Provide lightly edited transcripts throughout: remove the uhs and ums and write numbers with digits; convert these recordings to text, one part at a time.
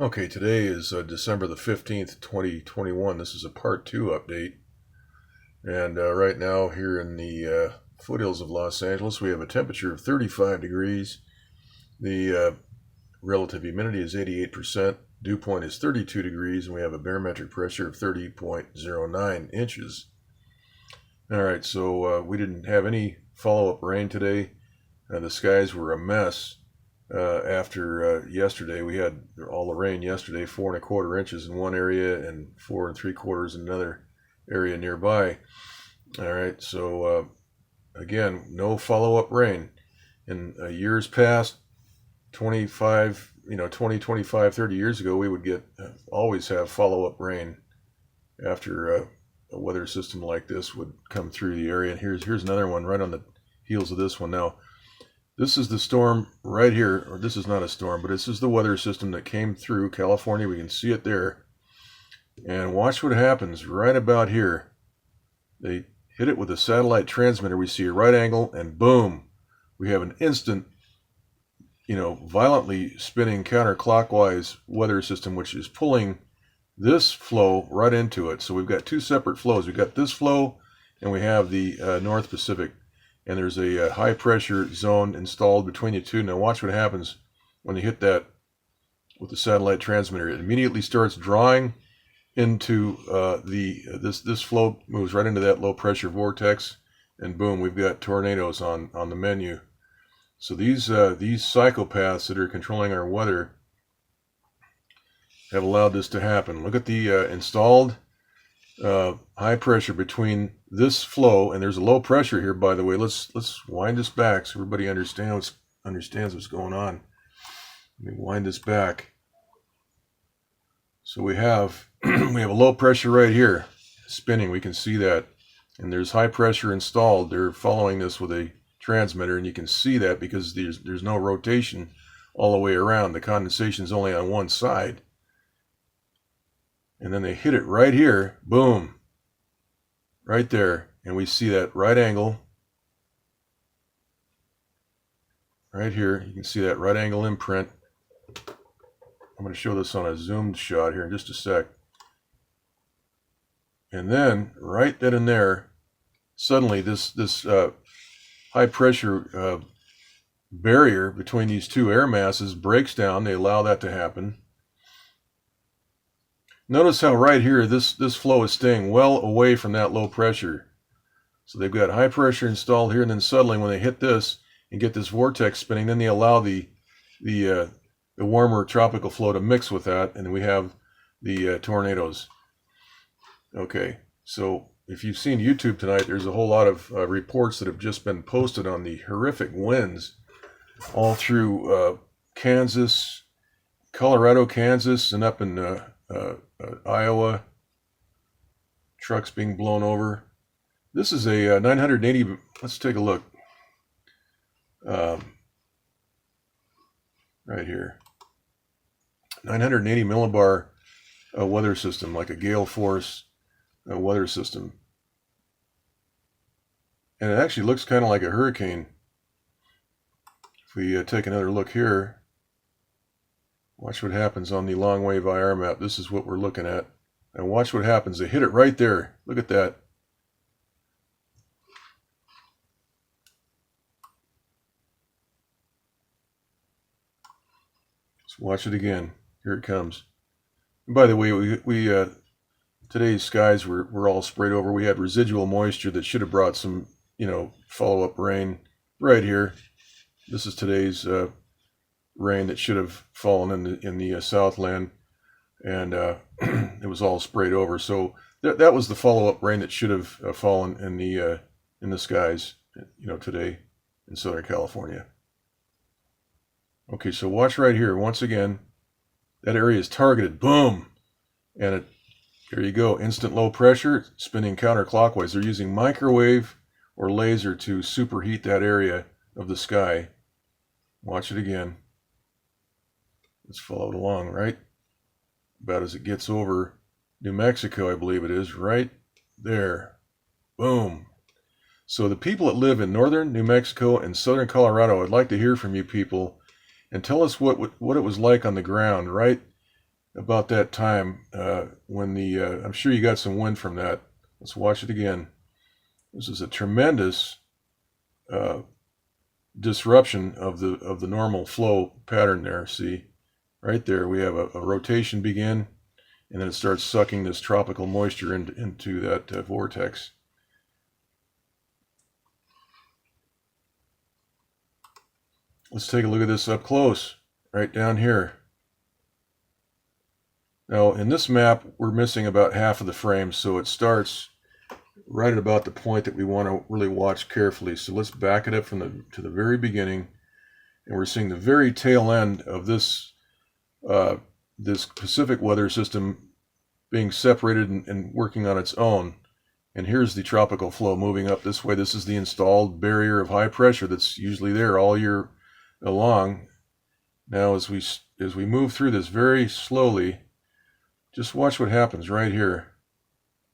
Okay, today is December the 15th, 2021. This is a part 2 update. And right now here in the foothills of Los Angeles, we have a temperature of 35 degrees. The relative humidity is 88%. Dew point is 32 degrees, and we have a barometric pressure of 30.09 inches. All right, so we didn't have any follow-up rain today. The skies were a mess. After yesterday, we had all the rain yesterday, 4¼ inches in one area and 4¾ in another area nearby. All right, so again, no follow-up rain. In years past, 25, 20, 25, 30 years ago, we would get always have follow-up rain after a weather system like this would come through the area. And here's another one right on the heels of this one now. This is the storm right here, or this is not a storm, but this is the weather system that came through California. We can see it there. And watch what happens right about here. They hit it with a satellite transmitter. We see a right angle, and boom, we have an instant, violently spinning counterclockwise weather system, which is pulling this flow right into it. So we've got two separate flows. We've got this flow, and we have the North Pacific. And there's a high pressure zone installed between the two. Now watch what happens when you hit that with the satellite transmitter. It immediately starts drawing into this flow moves right into that low pressure vortex, and boom, we've got tornadoes on the menu. So these psychopaths that are controlling our weather have allowed this to happen. Look at the installed high pressure between this flow, and there's a low pressure here, by the way. Let's wind this back so everybody understands what's going on. Let me wind this back. So we have we have a low pressure right here spinning. We can see that, and there's high pressure installed. They're following this with a transmitter, and you can see that because there's no rotation all the way around. The condensation is only on one side. And then they hit it right here, boom, right there. And we see that right angle right here. You can see that right angle imprint. I'm going to show this on a zoomed shot here in just a sec. And then right then and there, suddenly this high pressure barrier between these two air masses breaks down. They allow that to happen. Notice how right here this flow is staying well away from that low pressure. So they've got high pressure installed here, and then suddenly when they hit this and get this vortex spinning, then they allow the warmer tropical flow to mix with that, and we have the tornadoes. Okay, so if you've seen YouTube tonight, there's a whole lot of reports that have just been posted on the horrific winds all through Kansas, Colorado, Kansas, and up in Iowa. Trucks being blown over. This is a 980. Let's take a look. Right here. 980 millibar weather system, like a gale force weather system. And it actually looks kind of like a hurricane. If we take another look here, watch what happens on the long wave IR map. This is what we're looking at. And watch what happens. They hit it right there. Look at that. Let's watch it again. Here it comes. And by the way, we today's skies were all sprayed over. We had residual moisture that should have brought some, follow-up rain right here. This is today's rain that should have fallen in the Southland, and it was all sprayed over. So that was the follow-up rain that should have fallen in the skies, today in Southern California. Okay, so watch right here. Once again, that area is targeted. Boom, and there you go. Instant low pressure, spinning counterclockwise. They're using microwave or laser to superheat that area of the sky. Watch it again. Let's follow it along, right? About as it gets over New Mexico, I believe it is, right there. Boom. So the people that live in northern New Mexico and southern Colorado, I'd like to hear from you people and tell us what it was like on the ground right about that time when the I'm sure you got some wind from that. Let's watch it again. This is a tremendous disruption of the normal flow pattern there. See, right there we have a rotation begin, and then it starts sucking this tropical moisture into that vortex. Let's take a look at this up close, right down here. Now, in this map, we're missing about half of the frame, so it starts right at about the point that we want to really watch carefully. So let's back it up to the very beginning, and we're seeing the very tail end of this this Pacific weather system being separated and working on its own. And here's the tropical flow moving up this way. This is the installed barrier of high pressure that's usually there all year along. Now, as we move through this very slowly, just watch what happens right here.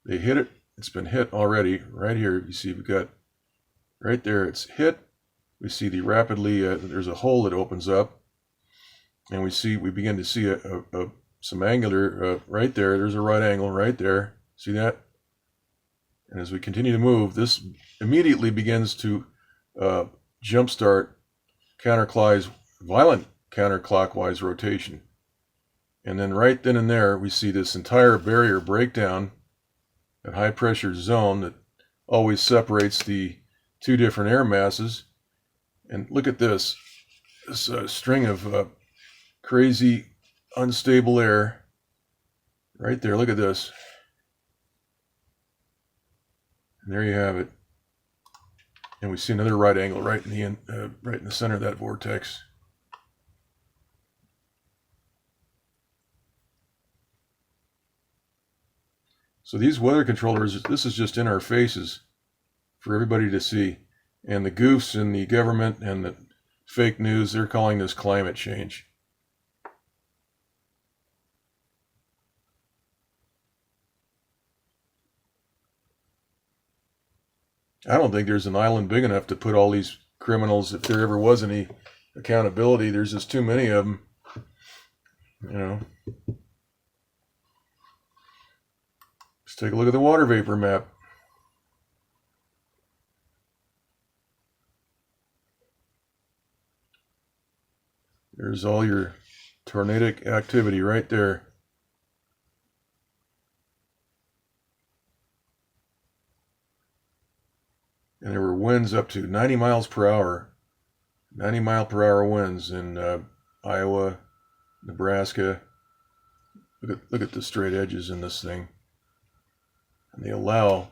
They hit it. It's been hit already. Right here, you see we've got right there. It's hit. We see the rapidly. There's a hole that opens up, and we begin to see some angular right there. There's a right angle right there. See that? And as we continue to move, this immediately begins to jumpstart violent counterclockwise rotation. And then right then and there, we see this entire barrier break down, that high pressure zone that always separates the two different air masses. And look at this string of crazy unstable air right there. Look at this. And there you have it. And we see another right angle right in the center of that vortex. So these weather controllers, this is just in our faces for everybody to see. And the goofs in the government and the fake news, they're calling this climate change. I don't think there's an island big enough to put all these criminals, if there ever was any accountability. There's just too many of them, you know. Let's take a look at the water vapor map. There's all your tornadic activity right there. And there were winds up to 90 miles per hour, 90 mile per hour winds in Iowa, Nebraska. Look at the straight edges in this thing. And they allow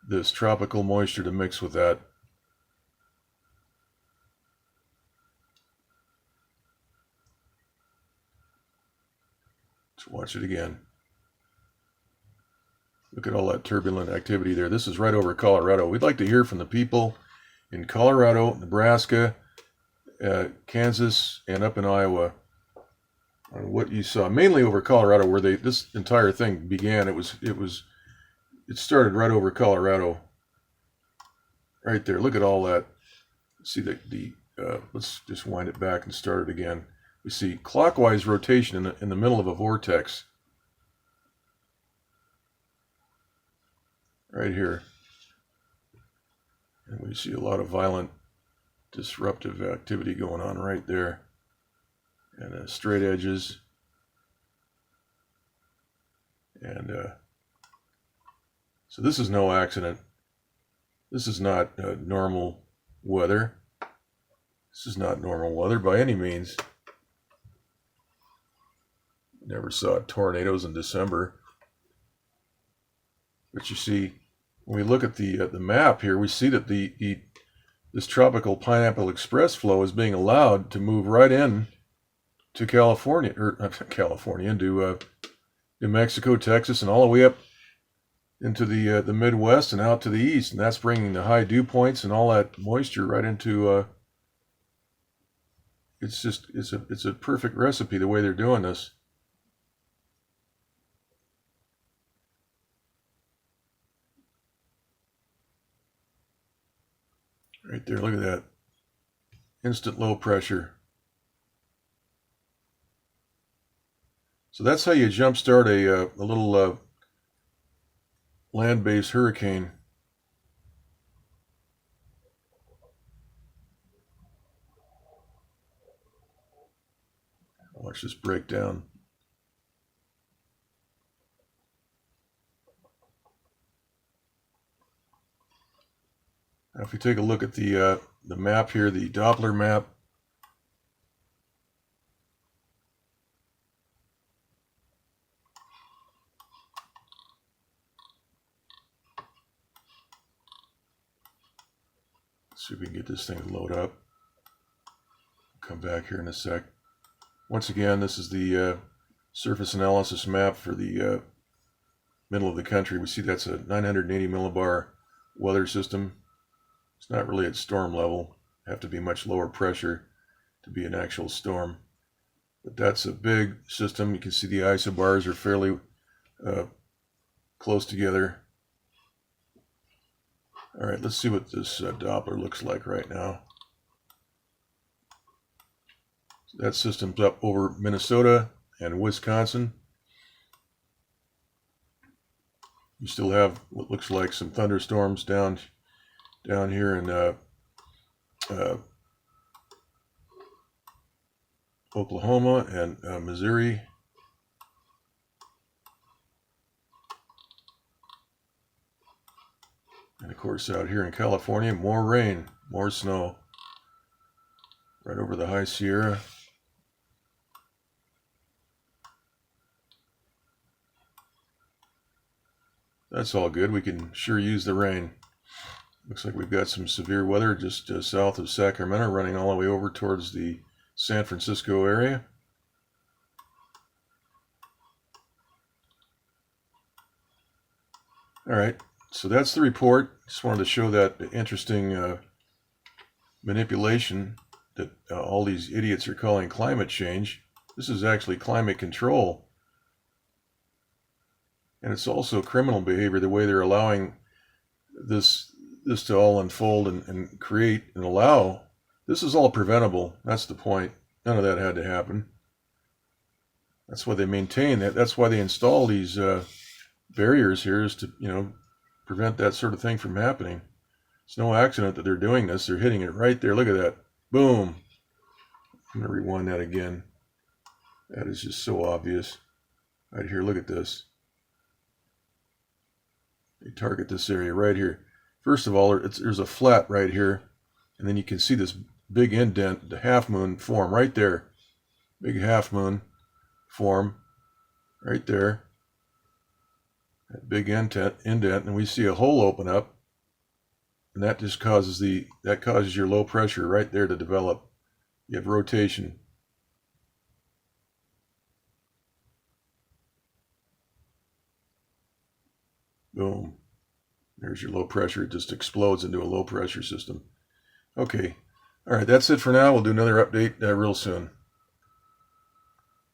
this tropical moisture to mix with that. Let's watch it again. Look at all that turbulent activity there. This is right over Colorado. We'd like to hear from the people in Colorado, Nebraska, Kansas, and up in Iowa on what you saw. Mainly over Colorado, where this entire thing began. It started right over Colorado. Right there. Look at all that. See let's just wind it back and start it again. We see clockwise rotation in the middle of a vortex. Right here. And we see a lot of violent disruptive activity going on right there. And straight edges. And so this is no accident. This is not normal weather. This is not normal weather by any means. Never saw tornadoes in December. But you see, when we look at the map here, we see that this tropical pineapple express flow is being allowed to move right in to California, or not California, into New Mexico, Texas, and all the way up into the Midwest and out to the east, and that's bringing the high dew points and all that moisture right into. It's a perfect recipe the way they're doing this. Right there, look at that. Instant low pressure. So that's how you jumpstart a little land-based hurricane. Watch this break down. Now if we take a look at the map here, the Doppler map, let's see if we can get this thing to load up. Come back here in a sec. Once again, this is the surface analysis map for the middle of the country. We see that's a 980 millibar weather system. It's not really at storm level. Have to be much lower pressure to be an actual storm. But that's a big system. You can see the isobars are fairly close together. All right, let's see what this Doppler looks like right now. That system's up over Minnesota and Wisconsin. You still have what looks like some thunderstorms down here in Oklahoma and Missouri. And of course out here in California, more rain, more snow. Right over the High Sierra. That's all good. We can sure use the rain. Looks like we've got some severe weather just south of Sacramento, running all the way over towards the San Francisco area. All right, so that's the report. Just wanted to show that interesting manipulation that all these idiots are calling climate change. This is actually climate control. And it's also criminal behavior, the way they're allowing this to all unfold and create and allow. This is all preventable. That's the point. None of that had to happen. That's why they maintain that. That's why they install these barriers here, is to, prevent that sort of thing from happening. It's no accident that they're doing this. They're hitting it right there. Look at that. Boom. I'm going to rewind that again. That is just so obvious. Right here, look at this. They target this area right here. First of all, there's a flat right here, and then you can see this big indent, the half moon form right there. Big half moon form right there. That big indent, and we see a hole open up, and that just causes your low pressure right there to develop. You have rotation. Boom. There's your low pressure. It just explodes into a low pressure system. Okay. All right, that's it for now. We'll do another update real soon.